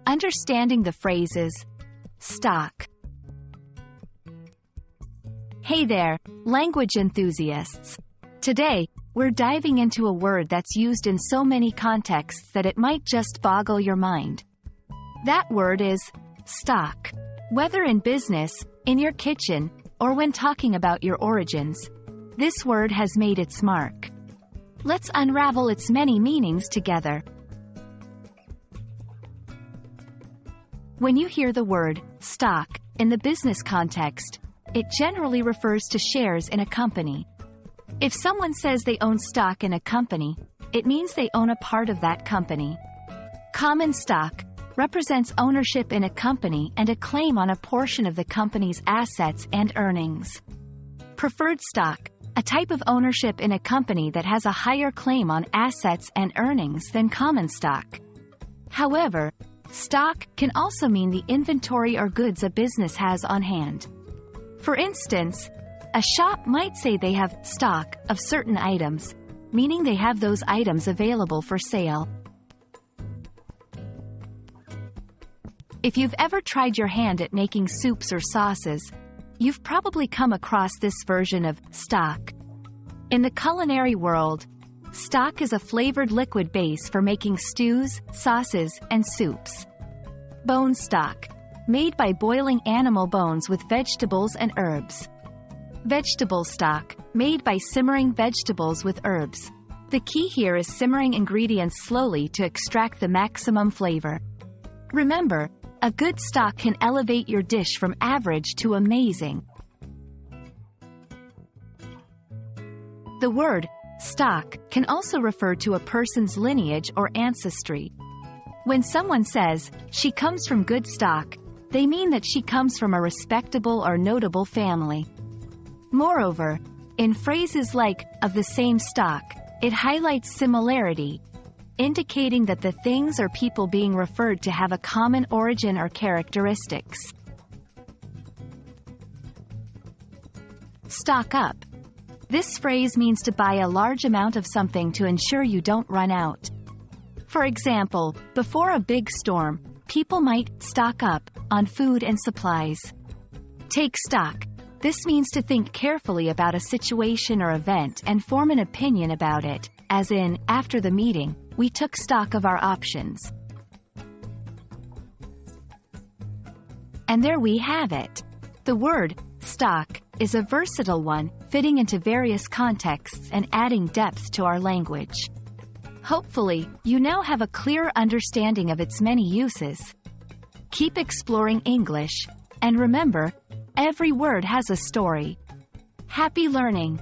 Understanding the phrases. Stock. Hey there, language enthusiasts. Today, we're diving into a word that's used in so many contexts that it might just boggle your mind. That word is stock. Whether in business, in your kitchen, or when talking about your origins, this word has made its mark. Let's unravel its many meanings together. When you hear the word stock in the business context, it generally refers to shares in a company. If someone says they own stock in a company, it means they own a part of that company. Common stock represents ownership in a company and a claim on a portion of the company's assets and earnings. Preferred stock, a type of ownership in a company that has a higher claim on assets and earnings than common stock. However, stock can also mean the inventory or goods a business has on hand. For instance, a shop might say they have stock of certain items, meaning they have those items available for sale. If you've ever tried your hand at making soups or sauces, you've probably come across this version of stock. In the culinary world, stock is a flavored liquid base for making stews, sauces, and soups. Bone stock, made by boiling animal bones with vegetables and herbs. Vegetable stock, made by simmering vegetables with herbs. The key here is simmering ingredients slowly to extract the maximum flavor. Remember, a good stock can elevate your dish from average to amazing. The word stock can also refer to a person's lineage or ancestry. When someone says, "She comes from good stock," they mean that she comes from a respectable or notable family. Moreover, in phrases like, "of the same stock," it highlights similarity, indicating that the things or people being referred to have a common origin or characteristics. Stock up. This phrase means to buy a large amount of something to ensure you don't run out. For example, before a big storm, people might stock up on food and supplies. Take stock. This means to think carefully about a situation or event and form an opinion about it, as in, after the meeting, we took stock of our options. And there we have it. The word stock is a versatile one, fitting into various contexts and adding depth to our language. Hopefully, you now have a clearer understanding of its many uses. Keep exploring English, and remember, every word has a story. Happy learning!